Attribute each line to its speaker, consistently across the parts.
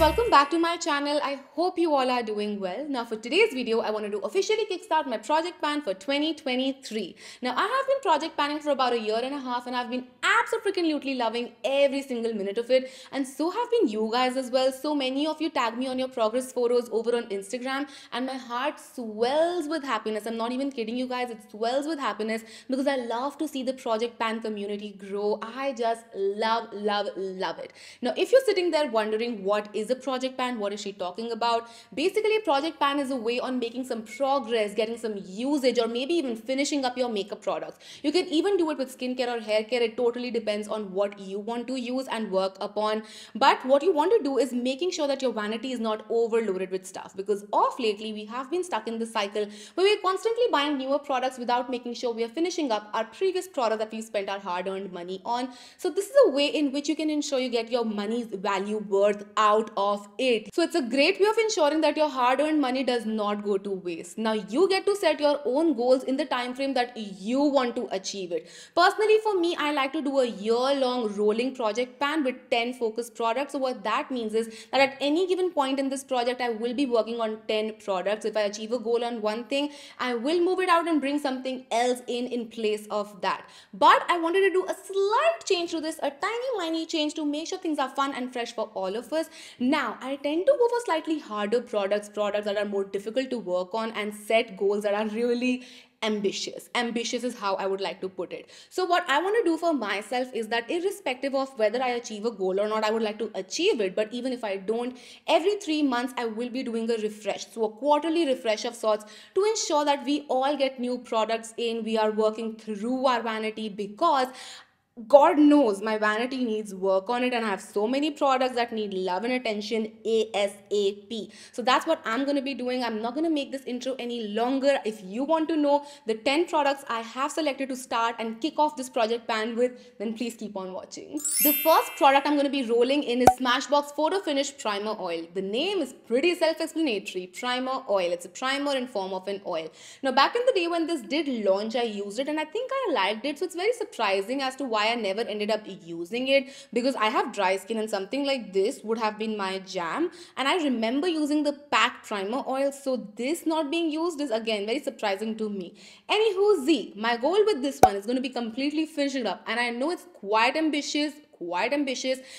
Speaker 1: Welcome back to my channel. I hope you all are doing well. Now for today's video, I wanted to officially kickstart my project plan for 2023. Now I have been project planning for about a year and a half and I've been absolutely loving every single minute of it, and so have been you guys as well. So many of you tag me on your progress photos over on Instagram and my heart swells with happiness. I'm not even kidding you guys, it swells with happiness because I love to see the project pan community grow. I just love it. Now if you're sitting there wondering what is a project pan, what is she talking about? Basically, a project pan is a way on making some progress, getting some usage, or maybe even finishing up your makeup products. You can even do it with skincare or hair care. It totally depends on what you want to use and work upon. But what you want to do is making sure that your vanity is not overloaded with stuff, because of lately we have been stuck in this cycle where we're constantly buying newer products without making sure we are finishing up our previous product that we spent our hard-earned money on. So this is a way in which you can ensure you get your money's value worth out of it. So it's a great way of ensuring that your hard-earned money does not go to waste. Now you get to set your own goals in the time frame that you want to achieve it. Personally, for me, I like to do a year-long rolling project plan with 10 focused products. So what that means is that at any given point in this project, I will be working on 10 products. If I achieve a goal on one thing, I will move it out and bring something else in place of that. But I wanted to do a slight change to this, a tiny change to make sure things are fun and fresh for all of us. Now, I tend to go for slightly harder products that are more difficult to work on, and set goals that are really ambitious. Ambitious is how I would like to put it. So what I want to do for myself is that irrespective of whether I achieve a goal or not, I would like to achieve it. But even if I don't, every 3 months I will be doing a refresh. So a quarterly refresh of sorts to ensure that we all get new products in. We are working through our vanity, because God knows my vanity needs work on it, and I have so many products that need love and attention ASAP. So that's what I'm going to be doing. I'm not going to make this intro any longer. If you want to know the 10 products I have selected to start and kick off this project pan with, then please keep on watching. The first product I'm going to be rolling in is Smashbox Photo Finish Primer Oil. The name is pretty self-explanatory, Primer Oil. It's a primer in form of an oil. Now back in the day when this did launch, I used it and I think I liked it. So it's very surprising as to why I never ended up using it, because I have dry skin and something like this would have been my jam. And I remember using the pack primer oil, so this not being used is again very surprising to me. Anywho, my goal with this one is going to be completely finish it up, and I know it's quite ambitious,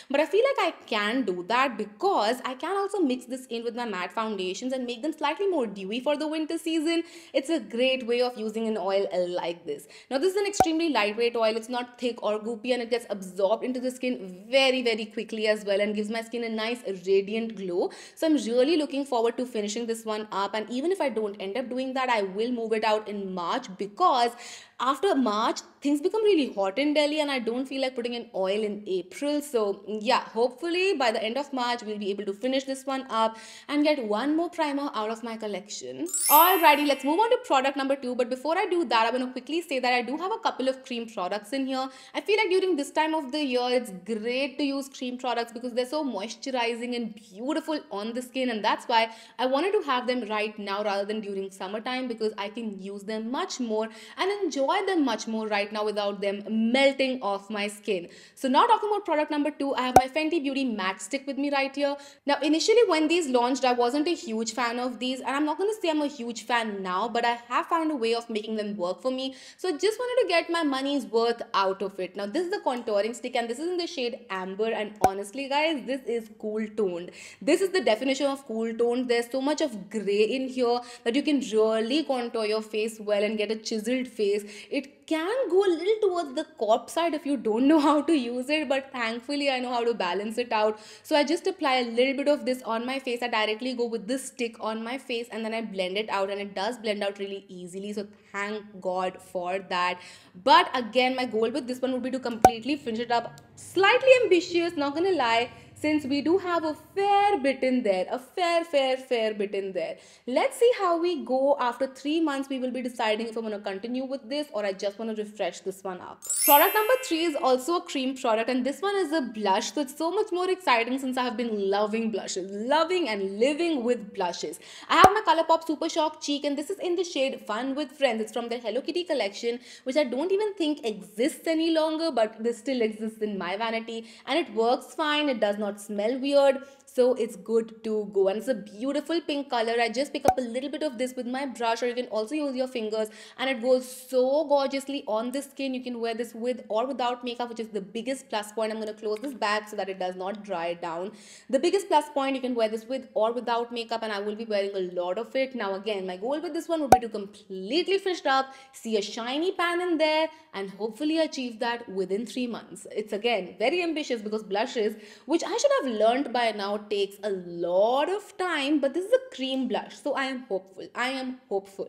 Speaker 1: but I feel like I can do that because I can also mix this in with my matte foundations and make them slightly more dewy for the winter season. It's a great way of using an oil like this. Now this is an extremely lightweight oil. It's not thick or goopy, and it gets absorbed into the skin very quickly as well, and gives my skin a nice radiant glow. So I'm really looking forward to finishing this one up, and even if I don't end up doing that, I will move it out in March, because after March things become really hot in Delhi and I don't feel like putting an oil in April. So yeah, hopefully by the end of March we'll be able to finish this one up and get one more primer out of my collection. Alrighty, let's move on to product number 2. But before I do that, I want to quickly say that I do have a couple of cream products in here. I feel like during this time of the year it's great to use cream products because they're so moisturizing and beautiful on the skin, and that's why I wanted to have them right now rather than during summertime, because I can use them much more and enjoy them much more right now without them melting off my skin. So now talking about product number 2, I have my Fenty Beauty Matchstick with me right here. Now initially when these launched, I wasn't a huge fan of these, and I'm not going to say I'm a huge fan now, but I have found a way of making them work for me. So I just wanted to get my money's worth out of it. Now this is the contouring stick, and this is in the shade Amber, and honestly guys, this is cool toned. This is the definition of cool toned. There's so much of gray in here that you can really contour your face well and get a chiseled face. It can go a little towards the corpse side if you don't know how to use it, but thankfully I know how to balance it out. So I just apply a little bit of this on my face. I directly go with this stick on my face and then I blend it out, and it does blend out really easily, so thank God for that. But again, my goal with this one would be to completely finish it up. Slightly ambitious, not gonna lie, since we do have a fair bit in there, a fair bit in there. Let's see how we go. After 3 months, we will be deciding if I'm going to continue with this or I just want to refresh this one up. Product number 3 is also a cream product, and this one is a blush. So it's so much more exciting since I have been loving blushes, loving and living with blushes. I have my Colourpop Supershock Cheek, and this is in the shade Fun with Friends. It's from their Hello Kitty collection, which I don't even think exists any longer, but this still exists in my vanity, and it works fine. It does not smell weird, so it's good to go. And it's a beautiful pink color. I just pick up a little bit of this with my brush, or you can also use your fingers, and it goes so gorgeously on the skin. You can wear this with or without makeup, which is the biggest plus point. I'm going to close this back so that it does not dry down. The biggest plus point, you can wear this with or without makeup, and I will be wearing a lot of it. Now again, my goal with this one would be to completely finish it up, see a shiny pan in there, and hopefully achieve that within 3 months. It's again very ambitious because blushes, which I should have learned by now, takes a lot of time, but this is a cream blush, so I am hopeful.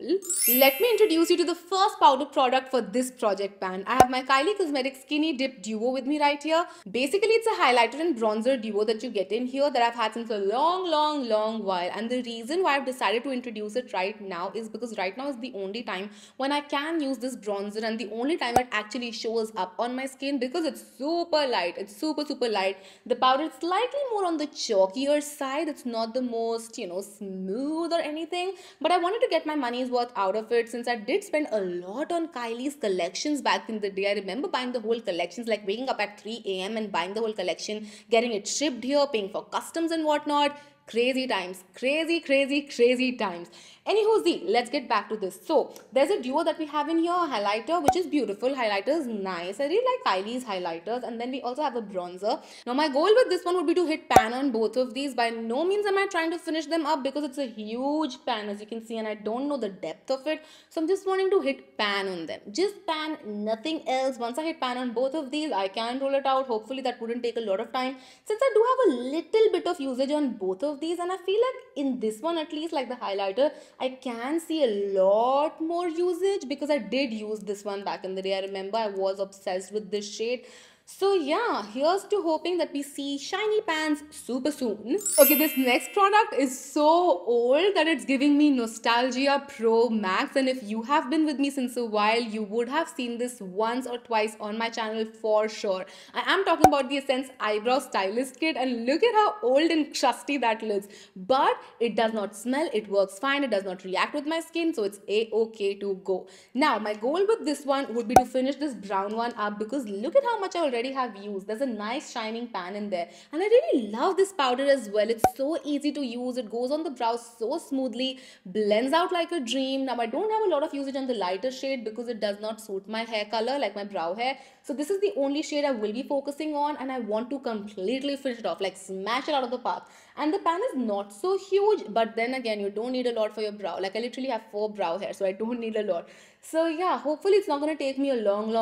Speaker 1: Let me introduce you to the first powder product for this project pan. I have my Kylie Cosmetics Skinny Dip Duo with me right here. Basically, it's a highlighter and bronzer duo that you get in here that I've had since a long while, and the reason why I've decided to introduce it right now is because right now is the only time when I can use this bronzer, and the only time it actually shows up on my skin because it's super light. It's super light. The powder is slightly more on the chalkier side. It's not the most, smooth or anything, but I wanted to get my money's worth out of it since I did spend a lot on Kylie's collections back in the day. I remember buying the whole collections, like waking up at 3 a.m. and buying the whole collection, getting it shipped here, paying for customs and whatnot. Crazy times, crazy times. Anywho, let's get back to this. So there's a duo that we have in here, a highlighter, which is beautiful. Highlighter is nice. I really like Kylie's highlighters. And then we also have a bronzer. Now my goal with this one would be to hit pan on both of these. By no means am I trying to finish them up because it's a huge pan, as you can see, and I don't know the depth of it. So I'm just wanting to hit pan on them. Just pan, nothing else. Once I hit pan on both of these, I can roll it out. Hopefully that wouldn't take a lot of time, since I do have a little bit of usage on both of these, and I feel like in this one, at least, like the highlighter, I can see a lot more usage because I did use this one back in the day. I remember I was obsessed with this shade. So yeah, here's to hoping that we see shiny pans super soon. Okay, this next product is so old that it's giving me nostalgia pro max, and if you have been with me since a while, you would have seen this once or twice on my channel for sure. I am talking about the Essence Eyebrow Stylist Kit, and look at how old and crusty that looks. But it does not smell, it works fine, it does not react with my skin, so it's a-okay to go. Now, my goal with this one would be to finish this brown one up because look at how much I already have used. There's a nice shining pan in there, and I really love this powder as well. It's so easy to use. It goes on the brow so smoothly, blends out like a dream. Now I don't have a lot of usage on the lighter shade because it does not suit my hair color, like my brow hair. So this is the only shade I will be focusing on, and I want to completely finish it off, like smash it out of the park. And the pan is not so huge, but then again, you don't need a lot for your brow. Like I literally have 4 brow hair, so I don't need a lot. So yeah, hopefully it's not going to take me a long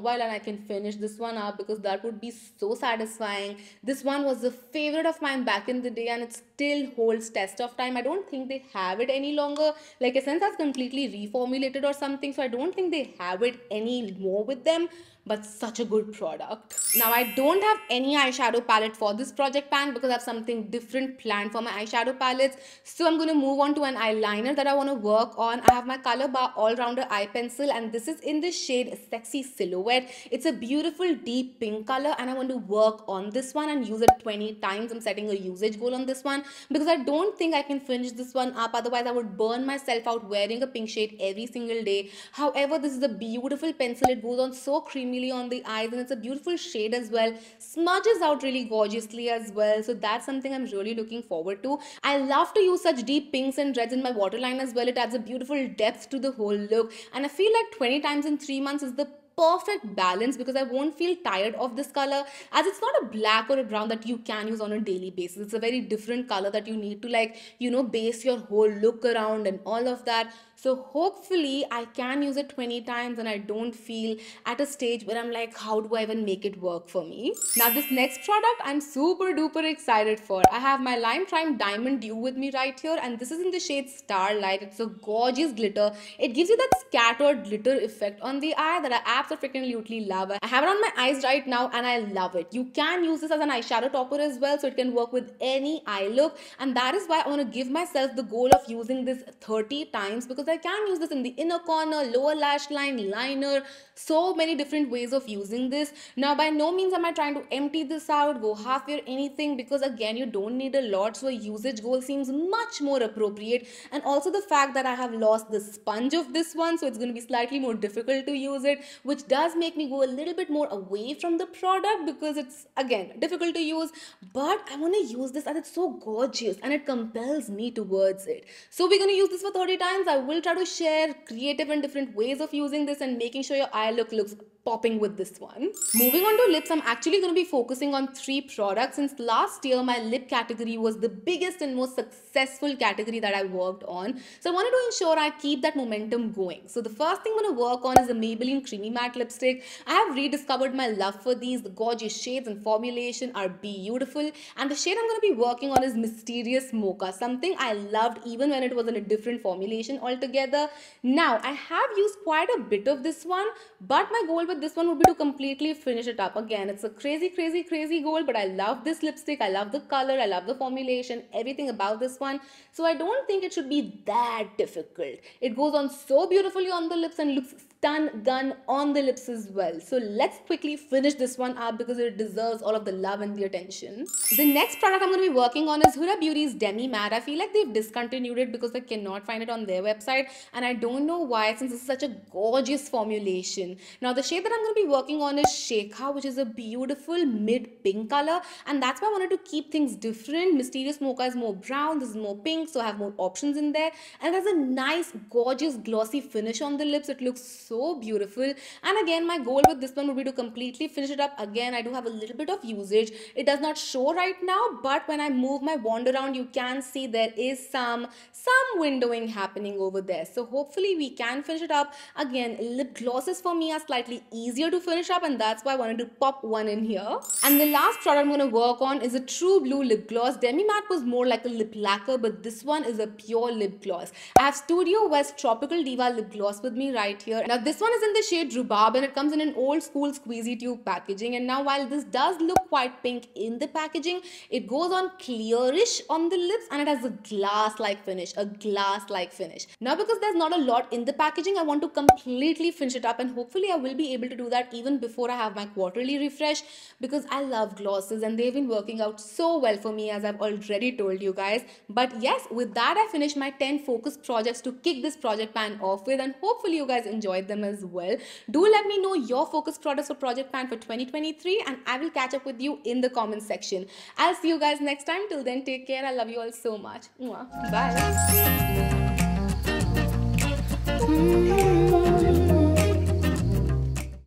Speaker 1: while and I can finish this one up because that would be so satisfying. This one was a favorite of mine back in the day, and it still holds test of time. I don't think they have it any longer. Like Essence has completely reformulated or something, so I don't think they have it anymore with them. But such a good product. Now I don't have any eyeshadow palette for this project pan because I have something different planned for my eyeshadow palettes. So I'm going to move on to an eyeliner that I want to work on. I have my Colorbar All-Rounder Eye Pencil, and this is in the shade Sexy Silhouette. It's a beautiful deep pink color, and I want to work on this one and use it 20 times. I'm setting a usage goal on this one because I don't think I can finish this one up. Otherwise I would burn myself out wearing a pink shade every single day. However, this is a beautiful pencil. It goes on so creamy on the eyes, and it's a beautiful shade as well, smudges out really gorgeously as well, so that's something I'm really looking forward to. I love to use such deep pinks and reds in my waterline as well. It adds a beautiful depth to the whole look, and I feel like 20 times in 3 months is the perfect balance because I won't feel tired of this color, as it's not a black or a brown that you can use on a daily basis. It's a very different color that you need to base your whole look around and all of that. So hopefully I can use it 20 times and I don't feel at a stage where I'm like, how do I even make it work for me? Now this next product I'm super duper excited for. I have my Lime Prime Diamond Dew with me right here, and this is in the shade Starlight. It's a gorgeous glitter. It gives you that scattered glitter effect on the eye that I absolutely love. I have it on my eyes right now and I love it. You can use this as an eyeshadow topper as well, so it can work with any eye look, and that is why I want to give myself the goal of using this 30 times, because I can use this in the inner corner, lower lash line, liner, so many different ways of using this. Now by no means am I trying to empty this out, go halfway or anything, because again you don't need a lot, so a usage goal seems much more appropriate. And also the fact that I have lost the sponge of this one, so it's going to be slightly more difficult to use it, which does make me go a little bit more away from the product because it's again difficult to use. But I want to use this as it's so gorgeous and it compels me towards it. So we're going to use this for 30 times. I will try to share creative and different ways of using this and making sure your eye look looks popping with this one. Moving on to lips, I'm actually going to be focusing on 3 products, since last year my lip category was the biggest and most successful category that I worked on. So I wanted to ensure I keep that momentum going. So the first thing I'm going to work on is the Maybelline Creamy Matte Lipstick. I have rediscovered my love for these. The gorgeous shades and formulation are beautiful, and the shade I'm going to be working on is Mysterious Mocha, something I loved even when it was in a different formulation altogether. Now I have used quite a bit of this one, but my goal with this one would be to completely finish it up. Again, it's a crazy goal, but I love this lipstick. I love the color, I love the formulation, everything about this one. So I don't think it should be that difficult. It goes on so beautifully on the lips and looks gun on the lips as well. So let's quickly finish this one up because it deserves all of the love and the attention. The next product I'm going to be working on is Huda Beauty's Demi Matte. I feel like they've discontinued it because I cannot find it on their website, and I don't know why, since this is such a gorgeous formulation. Now the shade that I'm going to be working on is Sheikha, which is a beautiful mid pink color, and that's why I wanted to keep things different. Mysterious Mocha is more brown, this is more pink, so I have more options in there, and it has a nice gorgeous glossy finish on the lips. It looks so beautiful, and again my goal with this one would be to completely finish it up. Again, I do have a little bit of usage. It does not show right now, but when I move my wand around, you can see there is some windowing happening over there. So hopefully we can finish it up. Again, lip glosses for me are slightly easier to finish up, and that's why I wanted to pop one in here. And the last product I'm going to work on is a True Blue lip gloss. Demi Matte was more like a lip lacquer, but this one is a pure lip gloss. I have Studio West Tropical Diva lip gloss with me right here. Now this one is in the shade Rhubarb, and it comes in an old school squeezy tube packaging. And now while this does look quite pink in the packaging, it goes on clearish on the lips, and it has a glass-like finish, Now because there's not a lot in the packaging, I want to completely finish it up, and hopefully I will be able to do that even before I have my quarterly refresh, because I love glosses and they've been working out so well for me, as I've already told you guys. But yes, with that I finished my 10 focus projects to kick this project pan off with, and hopefully you guys enjoyed them as well. Do let me know your focus products for project pan for 2023, and I will catch up with you in the comment section. I'll see you guys next time. Till then, take care. I love you all so much. Bye.